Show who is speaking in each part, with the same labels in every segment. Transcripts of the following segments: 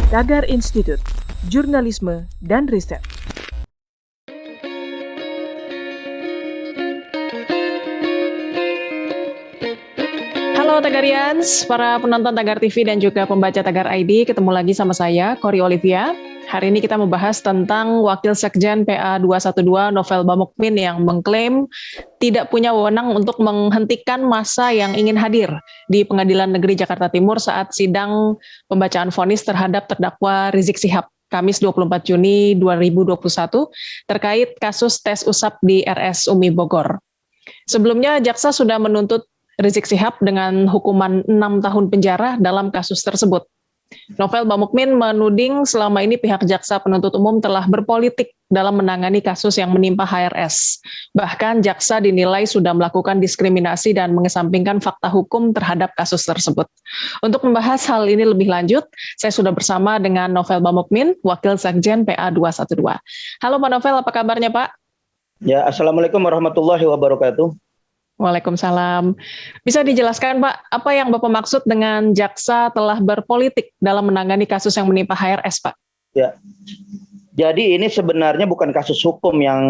Speaker 1: Tagar Institut, Jurnalisme dan Riset.
Speaker 2: Halo Tagarians, para penonton Tagar TV dan juga pembaca Tagar ID, ketemu lagi sama saya, Kori Olivia. Hari ini kita membahas tentang Wakil Sekjen PA 212 Novel Bamukmin yang mengklaim tidak punya wewenang untuk menghentikan massa yang ingin hadir di Pengadilan Negeri Jakarta Timur saat sidang pembacaan vonis terhadap terdakwa Rizik Syihab Kamis 24 Juni 2021 terkait kasus tes usap di RS Umi Bogor. Sebelumnya, jaksa sudah menuntut Rizik Syihab dengan hukuman 6 tahun penjara dalam kasus tersebut. Novel Bamukmin menuding selama ini pihak jaksa penuntut umum telah berpolitik dalam menangani kasus yang menimpa HRS. Bahkan jaksa dinilai sudah melakukan diskriminasi dan mengesampingkan fakta hukum terhadap kasus tersebut. Untuk membahas hal ini lebih lanjut, saya sudah bersama dengan Novel Bamukmin, Wakil Sekjen PA 212. Halo Pak Novel, apa kabarnya Pak?
Speaker 3: Ya, Assalamualaikum warahmatullahi wabarakatuh.
Speaker 2: Waalaikumsalam. Bisa dijelaskan Pak, apa yang Bapak maksud dengan jaksa telah berpolitik dalam menangani kasus yang menimpa HRS Pak?
Speaker 3: Ya, jadi ini sebenarnya bukan kasus hukum yang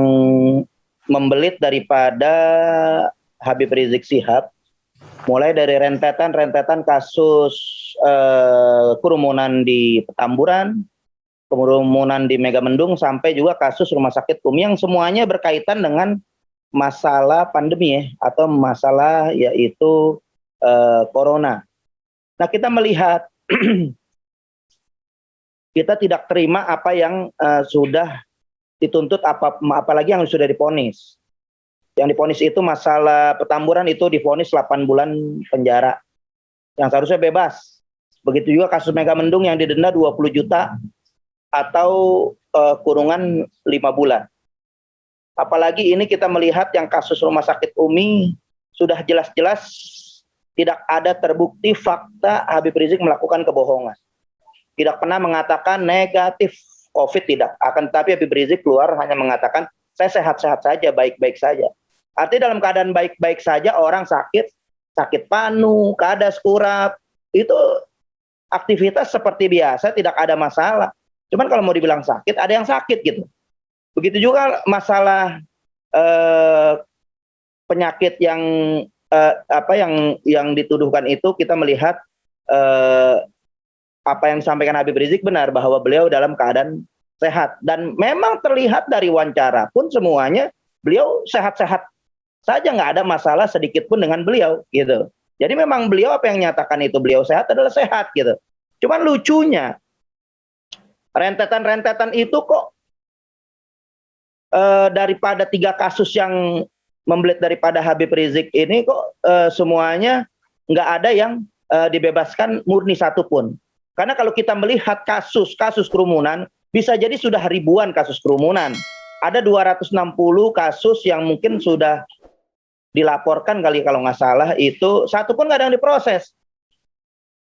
Speaker 3: membelit daripada Habib Rizik Syihab, mulai dari rentetan kasus kerumunan di Petamburan, kerumunan di Megamendung, sampai juga kasus Rumah Sakit Umi yang semuanya berkaitan dengan masalah pandemi atau masalah yaitu corona. Nah, kita melihat kita tidak terima apa yang sudah dituntut, apalagi yang sudah divonis. Yang divonis itu masalah Petamburan itu divonis 8 bulan penjara yang seharusnya bebas. Begitu juga kasus Megamendung yang didenda 20 juta atau kurungan 5 bulan. Apalagi ini kita melihat yang kasus Rumah Sakit Umi sudah jelas-jelas tidak ada terbukti fakta Habib Rizik melakukan kebohongan. Tidak pernah mengatakan negatif COVID, tidak. Akan tetapi Habib Rizik keluar hanya mengatakan saya sehat-sehat saja, baik-baik saja. Artinya dalam keadaan baik-baik saja orang sakit panu, kadas, kurap, itu aktivitas seperti biasa, tidak ada masalah. Cuman kalau mau dibilang sakit, ada yang sakit gitu. Begitu juga masalah penyakit yang yang dituduhkan itu, kita melihat apa yang disampaikan Habib Rizik benar bahwa beliau dalam keadaan sehat, dan memang terlihat dari wawancara pun semuanya beliau sehat-sehat saja, nggak ada masalah sedikit pun dengan beliau gitu. Jadi memang beliau apa yang nyatakan itu beliau sehat adalah sehat gitu. Cuman lucunya rentetan itu kok daripada 3 kasus yang membelit daripada Habib Rizik ini kok semuanya nggak ada yang dibebaskan murni satu pun. Karena kalau kita melihat kasus kerumunan, bisa jadi sudah ribuan kasus kerumunan. Ada 260 kasus yang mungkin sudah dilaporkan kali kalau nggak salah, itu satu pun nggak ada yang diproses.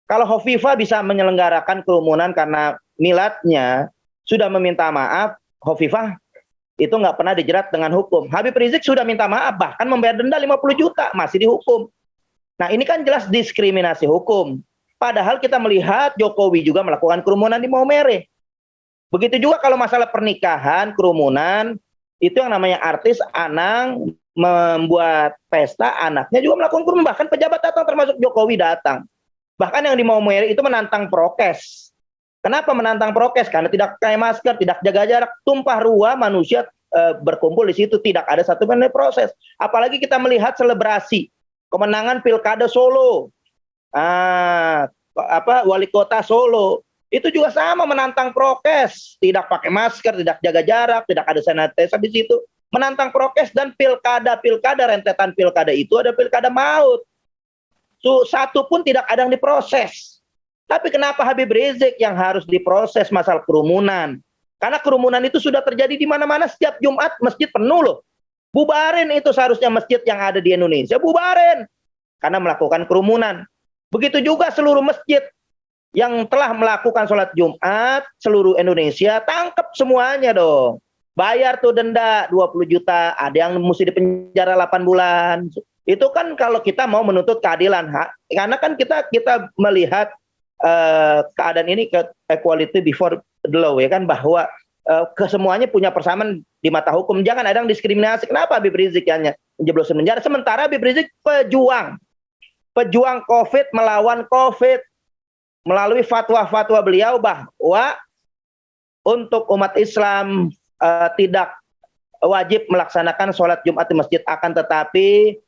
Speaker 3: Kalau Hovifah bisa menyelenggarakan kerumunan karena miladnya sudah meminta maaf, Hovifah itu nggak pernah dijerat dengan hukum. Habib Rizik sudah minta maaf, bahkan membayar denda 50 juta, masih dihukum. Nah, ini kan jelas diskriminasi hukum. Padahal kita melihat Jokowi juga melakukan kerumunan di Maumere. Begitu juga kalau masalah pernikahan, kerumunan, itu yang namanya artis Anang membuat pesta, anaknya juga melakukan kerumunan, bahkan pejabat datang termasuk Jokowi datang. Bahkan yang di Maumere itu menantang prokes. Kenapa menantang prokes? Karena tidak pakai masker, tidak jaga jarak, tumpah ruah manusia berkumpul di situ, tidak ada satu menit proses. Apalagi kita melihat selebrasi kemenangan Pilkada Solo, wali kota Solo, itu juga sama menantang prokes, tidak pakai masker, tidak jaga jarak, tidak ada sanitizer di situ, menantang prokes. Dan pilkada rentetan pilkada itu ada pilkada maut, satu pun tidak ada yang diproses. Tapi kenapa Habib Rizik yang harus diproses masalah kerumunan? Karena kerumunan itu sudah terjadi di mana-mana, setiap Jumat masjid penuh loh. Bubarin itu seharusnya masjid yang ada di Indonesia, bubarin. Karena melakukan kerumunan. Begitu juga seluruh masjid yang telah melakukan sholat Jumat, seluruh Indonesia, tangkap semuanya dong. Bayar tuh denda 20 juta, ada yang mesti dipenjara 8 bulan. Itu kan kalau kita mau menuntut keadilan, karena kan kita melihat keadaan ini ke equality before the law, ya kan, bahwa kesemuanya punya persamaan di mata hukum. Jangan ada yang diskriminasi. Kenapa Habib Rizik hanya menjeblosin penjara, sementara Habib Rizik pejuang COVID, melawan COVID, melalui fatwa-fatwa beliau bahwa untuk umat Islam tidak wajib melaksanakan sholat Jumat di masjid, akan tetapi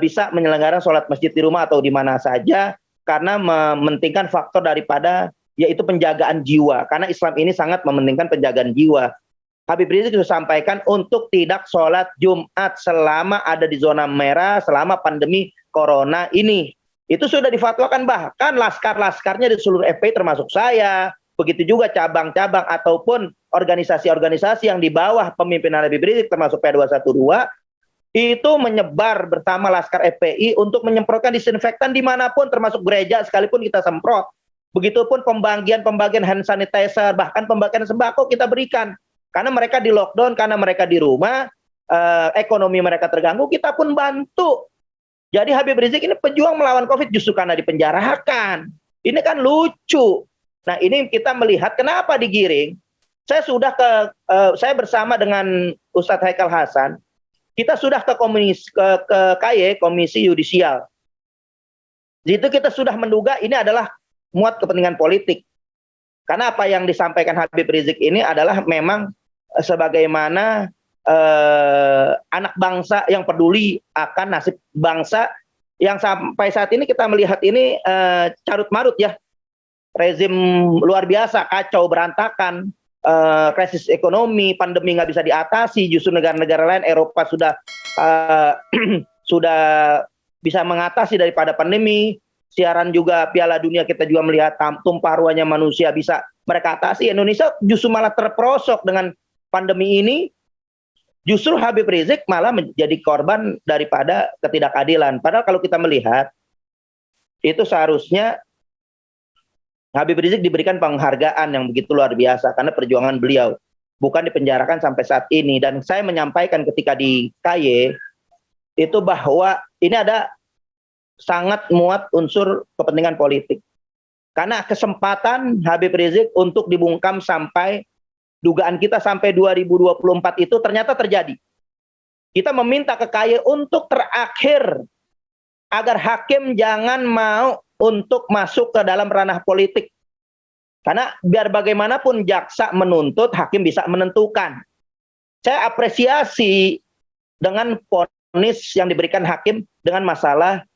Speaker 3: bisa menyelenggarakan sholat masjid di rumah atau di mana saja, karena mementingkan faktor daripada yaitu penjagaan jiwa, karena Islam ini sangat mementingkan penjagaan jiwa. Habib Rizik sudah sampaikan untuk tidak sholat Jumat selama ada di zona merah, selama pandemi corona ini. Itu sudah difatwakan, bahkan laskar-laskarnya di seluruh FPI termasuk saya, begitu juga cabang-cabang ataupun organisasi-organisasi yang di bawah pemimpinan Habib Rizik termasuk P212 itu menyebar bersama laskar FPI untuk menyemprotkan disinfektan dimanapun, termasuk gereja sekalipun kita semprot. Begitupun pembagian hand sanitizer, bahkan pembagian sembako kita berikan. Karena mereka di lockdown, karena mereka di rumah, ekonomi mereka terganggu, kita pun bantu. Jadi Habib Rizik ini pejuang melawan COVID justru karena dipenjarakan. Ini kan lucu. Nah, ini kita melihat kenapa digiring. Saya bersama dengan Ustadz Haikal Hasan, kita sudah ke KY, Komisi Yudisial. Di situ kita sudah menduga ini adalah muat kepentingan politik. Karena apa yang disampaikan Habib Rizik ini adalah memang sebagaimana anak bangsa yang peduli akan nasib bangsa, yang sampai saat ini kita melihat ini carut marut ya. Rezim luar biasa, kacau, berantakan, krisis ekonomi, pandemi nggak bisa diatasi, justru negara-negara lain Eropa sudah bisa mengatasi daripada pandemi. Siaran juga Piala Dunia kita juga melihat tumpah ruahnya manusia bisa mereka atasi. Indonesia justru malah terperosok dengan pandemi ini. Justru Habib Rizik malah menjadi korban daripada ketidakadilan. Padahal kalau kita melihat, itu seharusnya Habib Rizik diberikan penghargaan yang begitu luar biasa karena perjuangan beliau. Bukan dipenjarakan sampai saat ini. Dan saya menyampaikan ketika di KY, itu bahwa ini ada sangat muat unsur kepentingan politik. Karena kesempatan Habib Rizik untuk dibungkam sampai dugaan kita sampai 2024 itu ternyata terjadi. Kita meminta ke KY untuk terakhir agar hakim jangan mau untuk masuk ke dalam ranah politik. Karena biar bagaimanapun jaksa menuntut, hakim bisa menentukan. Saya apresiasi dengan vonis yang diberikan hakim dengan masalah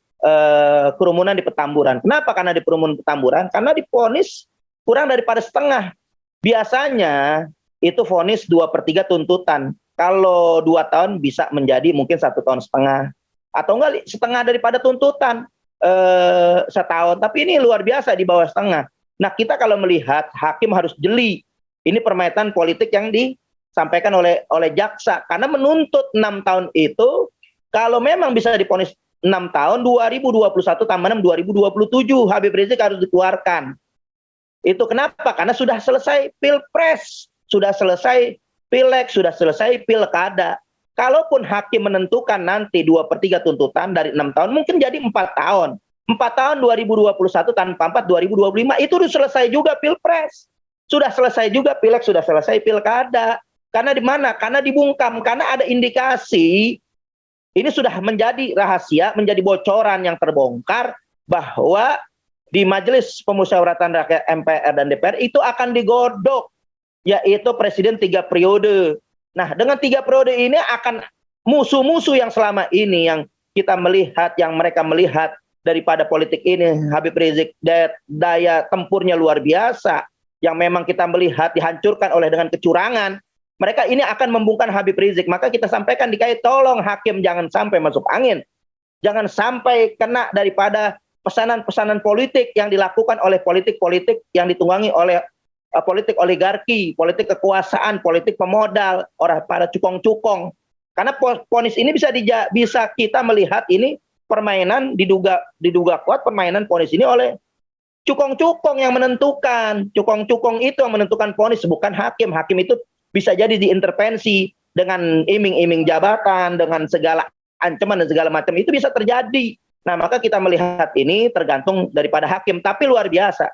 Speaker 3: kerumunan di Petamburan. Kenapa? Karena di kerumunan Petamburan, karena divonis kurang daripada setengah. Biasanya itu vonis 2/3 tuntutan. Kalau 2 tahun bisa menjadi mungkin 1,5 tahun, atau enggak setengah daripada tuntutan, setahun. Tapi ini luar biasa di bawah setengah. Nah, kita kalau melihat hakim harus jeli. Ini permainan politik yang disampaikan oleh jaksa, karena menuntut 6 tahun itu kalau memang bisa divonis 6 tahun, 2021 tambah 6, 2027 Habib Rizik harus dikeluarkan. Itu kenapa? Karena sudah selesai pilpres, sudah selesai pileg, sudah selesai pilkada. Kalaupun hakim menentukan nanti 2/3 tuntutan dari 6 tahun, mungkin jadi 4 tahun. 4 tahun 2021 tanpa 4, 2025, itu sudah selesai juga pilpres. Sudah selesai juga pileg, sudah selesai pilkada. Karena di mana? Karena dibungkam, karena ada indikasi. Ini sudah menjadi rahasia, menjadi bocoran yang terbongkar bahwa di Majelis Pemusyawaratan Rakyat MPR dan DPR itu akan digodok, yaitu presiden 3 periode. Nah, dengan 3 periode ini akan musuh-musuh yang selama ini yang kita melihat, yang mereka melihat daripada politik ini, Habib Rizik daya tempurnya luar biasa, yang memang kita melihat dihancurkan oleh dengan kecurangan. Mereka ini akan membungkam Habib Rizik. Maka kita sampaikan di KY, tolong hakim jangan sampai masuk angin. Jangan sampai kena daripada pesanan-pesanan politik yang dilakukan oleh politik-politik yang ditunggangi oleh politik oligarki, politik kekuasaan, politik pemodal, orang para cukong-cukong. Karena vonis ini bisa kita melihat ini permainan diduga kuat permainan vonis ini oleh cukong-cukong yang menentukan. Cukong-cukong itu yang menentukan vonis, bukan hakim. Hakim itu bisa jadi diintervensi dengan iming-iming jabatan, dengan segala ancaman dan segala macam, itu bisa terjadi. Nah, maka kita melihat ini tergantung daripada hakim. Tapi luar biasa,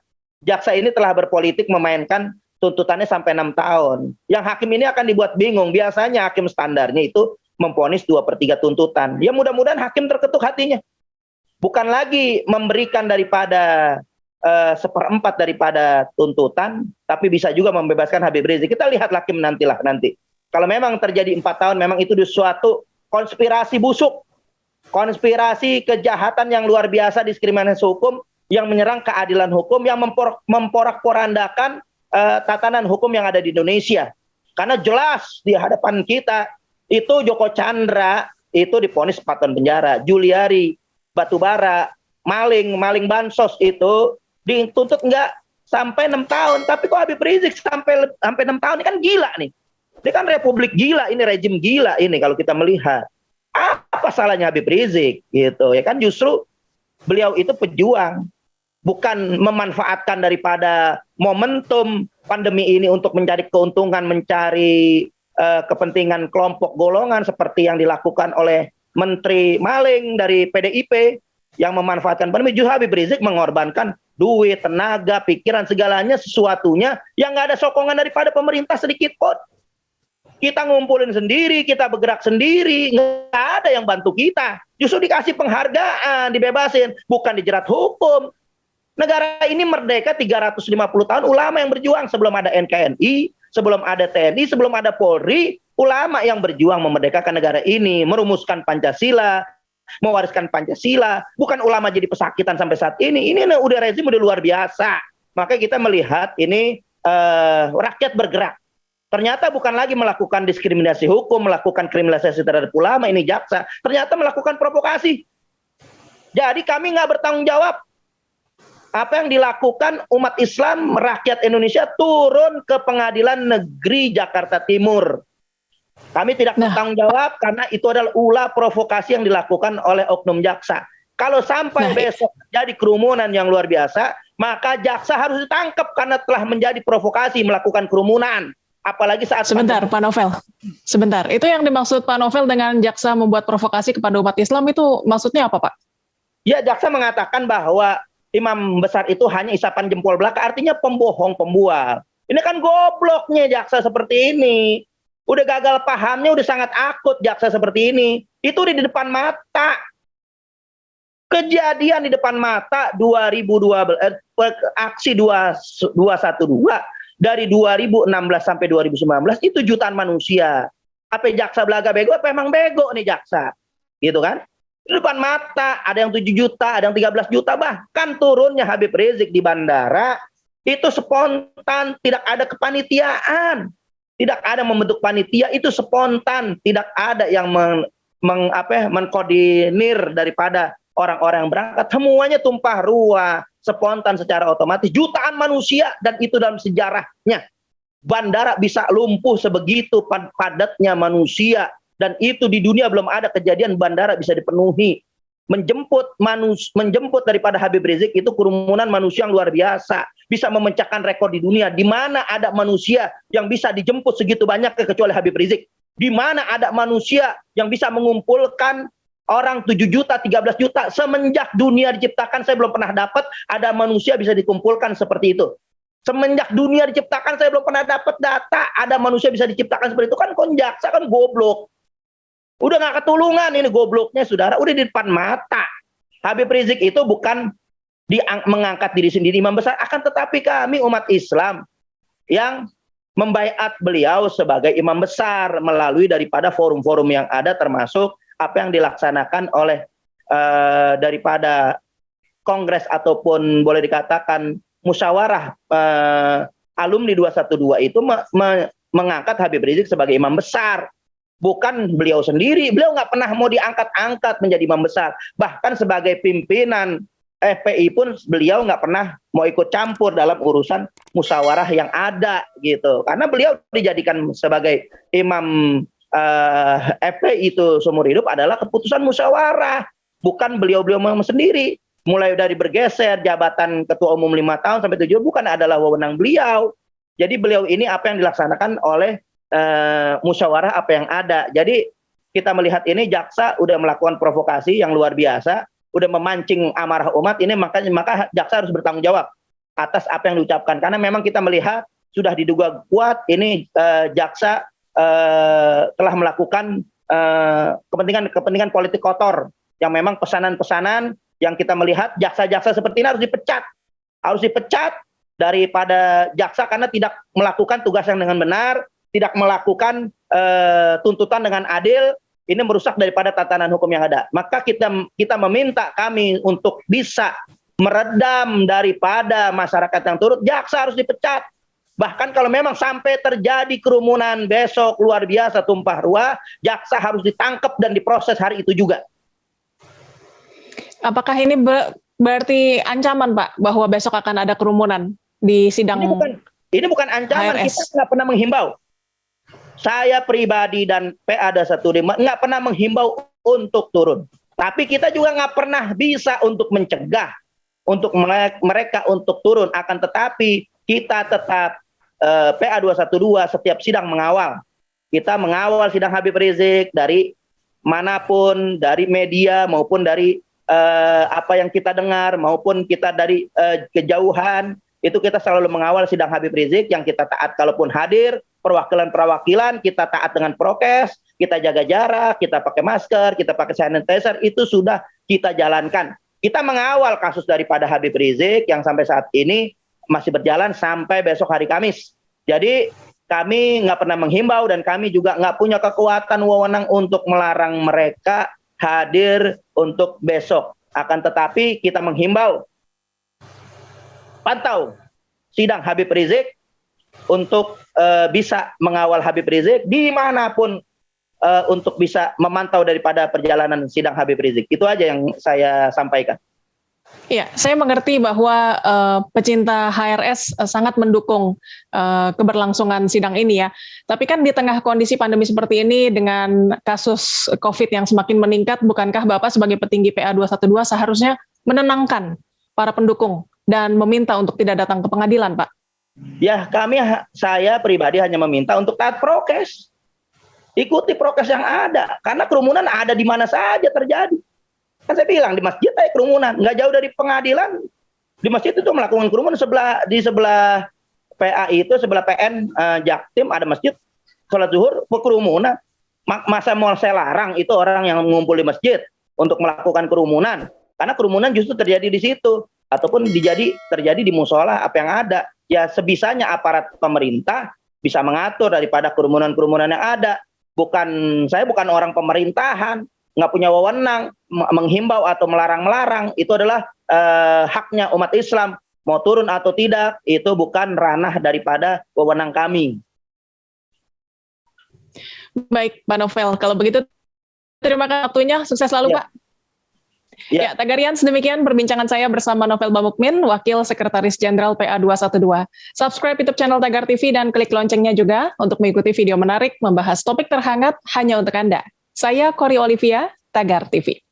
Speaker 3: jaksa ini telah berpolitik memainkan tuntutannya sampai 6 tahun. Yang hakim ini akan dibuat bingung. Biasanya hakim standarnya itu memvonis 2/3 tuntutan. Ya mudah-mudahan hakim terketuk hatinya. Bukan lagi memberikan daripada 1/4 daripada tuntutan, tapi bisa juga membebaskan Habib Rizik. Kita lihat hakim nanti. Kalau memang terjadi 4 tahun, memang itu suatu konspirasi busuk. Konspirasi kejahatan yang luar biasa, diskriminasi hukum, yang menyerang keadilan hukum, yang memporak-porandakan tatanan hukum yang ada di Indonesia. Karena jelas di hadapan kita, itu Joko Chandra itu divonis 4 tahun penjara. Juliari, batubara, maling bansos itu dituntut enggak sampai 6 tahun. Tapi kok Habib Rizik sampai 6 tahun, ini kan gila nih. Ini kan republik gila, ini rejim gila ini kalau kita melihat. Apa salahnya Habib Rizik gitu ya kan, justru beliau itu pejuang, bukan memanfaatkan daripada momentum pandemi ini untuk mencari keuntungan, mencari kepentingan kelompok golongan seperti yang dilakukan oleh Menteri Maling dari PDIP yang memanfaatkan pandemi. Justru Habib Rizik mengorbankan duit, tenaga, pikiran, segalanya, sesuatunya yang nggak ada sokongan daripada pemerintah sedikit pun. Kita ngumpulin sendiri, kita bergerak sendiri, nggak ada yang bantu kita. Justru dikasih penghargaan, dibebasin, bukan dijerat hukum. Negara ini merdeka 350 tahun, ulama yang berjuang. Sebelum ada NKRI, sebelum ada TNI, sebelum ada Polri, ulama yang berjuang memerdekakan negara ini, merumuskan Pancasila, mewariskan Pancasila. Bukan ulama jadi pesakitan sampai saat ini. Ini udah rezim udah luar biasa. Makanya kita melihat ini rakyat bergerak. Ternyata bukan lagi melakukan diskriminasi hukum, melakukan kriminalisasi terhadap ulama, ini jaksa. Ternyata melakukan provokasi. Jadi kami nggak bertanggung jawab. Apa yang dilakukan umat Islam, rakyat Indonesia turun ke Pengadilan Negeri Jakarta Timur. Kami tidak bertanggung jawab karena itu adalah ulah provokasi yang dilakukan oleh oknum jaksa. Kalau sampai besok jadi kerumunan yang luar biasa, maka jaksa harus ditangkap karena telah menjadi provokasi melakukan kerumunan. Apalagi saat
Speaker 2: sebentar Pak Novel, sebentar, itu yang dimaksud Pak Novel dengan jaksa membuat provokasi kepada umat Islam itu maksudnya apa Pak?
Speaker 3: Ya, jaksa mengatakan bahwa imam besar itu hanya isapan jempol belaka, artinya pembohong, pembual. Ini kan gobloknya jaksa seperti ini. Udah gagal pahamnya, udah sangat akut jaksa seperti ini. Itu di depan mata. Kejadian di depan mata 2012, aksi 212 dari 2016 sampai 2019 itu jutaan manusia. Apa jaksa belaga bego? Apa emang bego nih jaksa? Gitu kan? Di depan mata ada yang 7 juta, ada yang 13 juta, bahkan turunnya Habib Rizik di bandara itu spontan, tidak ada kepanitiaan. Tidak ada membentuk panitia, itu spontan, tidak ada yang mengkoordinir daripada orang-orang yang berangkat, semuanya tumpah ruah, spontan secara otomatis, jutaan manusia, dan itu dalam sejarahnya. Bandara bisa lumpuh sebegitu padatnya manusia, dan itu di dunia belum ada kejadian bandara bisa dipenuhi. Menjemput daripada Habib Rizik itu kerumunan manusia yang luar biasa, bisa memecahkan rekor di dunia. Di mana ada manusia yang bisa dijemput segitu banyak kecuali Habib Rizik? Di mana ada manusia yang bisa mengumpulkan orang 7 juta, 13 juta, semenjak dunia diciptakan saya belum pernah dapat ada manusia bisa dikumpulkan seperti itu. Semenjak dunia diciptakan saya belum pernah dapat data ada manusia bisa diciptakan seperti itu. Kan jaksa kan goblok. Udah nggak ketulungan ini gobloknya saudara, udah di depan mata. Habib Rizik itu bukan mengangkat diri sendiri imam besar, akan tetapi kami umat Islam yang membaiat beliau sebagai imam besar melalui daripada forum-forum yang ada, termasuk apa yang dilaksanakan oleh daripada kongres ataupun boleh dikatakan musyawarah alumni 212 itu mengangkat Habib Rizik sebagai imam besar. Bukan beliau sendiri, beliau nggak pernah mau diangkat-angkat menjadi imam besar. Bahkan sebagai pimpinan FPI pun beliau nggak pernah mau ikut campur dalam urusan musyawarah yang ada gitu. Karena beliau dijadikan sebagai imam FPI itu seumur hidup adalah keputusan musyawarah, bukan beliau-beliau sendiri. Mulai dari bergeser jabatan ketua umum 5 tahun sampai 7 bukan adalah wewenang beliau. Jadi beliau ini apa yang dilaksanakan oleh musyawarah apa yang ada. Jadi kita melihat ini jaksa udah melakukan provokasi yang luar biasa, udah memancing amarah umat ini, maka jaksa harus bertanggung jawab. atas apa yang diucapkan, karena memang kita melihat sudah diduga kuat ini jaksa telah melakukan kepentingan politik kotor, yang memang pesanan-pesanan yang kita melihat jaksa-jaksa seperti ini harus dipecat daripada jaksa karena tidak melakukan tugas yang dengan benar, tidak melakukan tuntutan dengan adil. Ini merusak daripada tatanan hukum yang ada. Maka kita meminta kami untuk bisa meredam daripada masyarakat yang turut, jaksa harus dipecat. Bahkan kalau memang sampai terjadi kerumunan besok luar biasa tumpah ruah, jaksa harus ditangkap dan diproses hari itu juga.
Speaker 2: Apakah ini berarti ancaman, Pak, bahwa besok akan ada kerumunan di sidang?
Speaker 3: Ini bukan ancaman,
Speaker 2: HRS.
Speaker 3: Kita nggak pernah menghimbau. Saya pribadi dan PA 215 nggak pernah menghimbau untuk turun. Tapi kita juga nggak pernah bisa untuk mencegah untuk mereka untuk turun. Akan tetapi kita tetap PA 212 setiap sidang mengawal. Kita mengawal sidang Habib Rizik dari manapun, dari media maupun dari apa yang kita dengar, maupun kita dari kejauhan. Itu kita selalu mengawal sidang Habib Rizik, yang kita taat kalaupun hadir, perwakilan kita taat dengan prokes, kita jaga jarak, kita pakai masker, kita pakai sanitizer, itu sudah kita jalankan. Kita mengawal kasus daripada Habib Rizik yang sampai saat ini masih berjalan sampai besok hari Kamis. Jadi kami nggak pernah menghimbau dan kami juga nggak punya kekuatan wewenang untuk melarang mereka hadir untuk besok. Akan tetapi kita menghimbau, pantau sidang Habib Rizik untuk bisa mengawal Habib Rizik dimanapun, untuk bisa memantau daripada perjalanan sidang Habib Rizik. Itu aja yang saya sampaikan.
Speaker 2: Iya, saya mengerti bahwa pecinta HRS sangat mendukung keberlangsungan sidang ini ya. Tapi kan di tengah kondisi pandemi seperti ini dengan kasus COVID yang semakin meningkat, bukankah Bapak sebagai petinggi PA 212 seharusnya menenangkan para pendukung dan meminta untuk tidak datang ke pengadilan, Pak?
Speaker 3: Ya, saya pribadi hanya meminta untuk taat prokes. Ikuti prokes yang ada, karena kerumunan ada di mana saja terjadi. Kan saya bilang di masjid ada kerumunan, nggak jauh dari pengadilan. Di masjid itu melakukan kerumunan, di sebelah PA itu, sebelah PN Jaktim ada masjid, sholat zuhur, kerumunan. Masa mau saya larang itu orang yang mengumpul di masjid untuk melakukan kerumunan? Karena kerumunan justru terjadi di situ, ataupun terjadi di musola apa yang ada. Ya sebisanya aparat pemerintah bisa mengatur daripada kerumunan-kerumunan yang ada. Saya bukan orang pemerintahan, nggak punya wewenang menghimbau atau melarang-melarang. Itu adalah haknya umat Islam. Mau turun atau tidak, itu bukan ranah daripada wewenang kami.
Speaker 2: Baik, Pak Novel. Kalau begitu, terima kasih waktunya. Sukses selalu, Pak. Ya, Tagarians, demikian perbincangan saya bersama Novel Bamukmin, Wakil Sekretaris Jenderal PA 212. Subscribe YouTube channel Tagar TV dan klik loncengnya juga untuk mengikuti video menarik membahas topik terhangat hanya untuk Anda. Saya Cory Olivia, Tagar TV.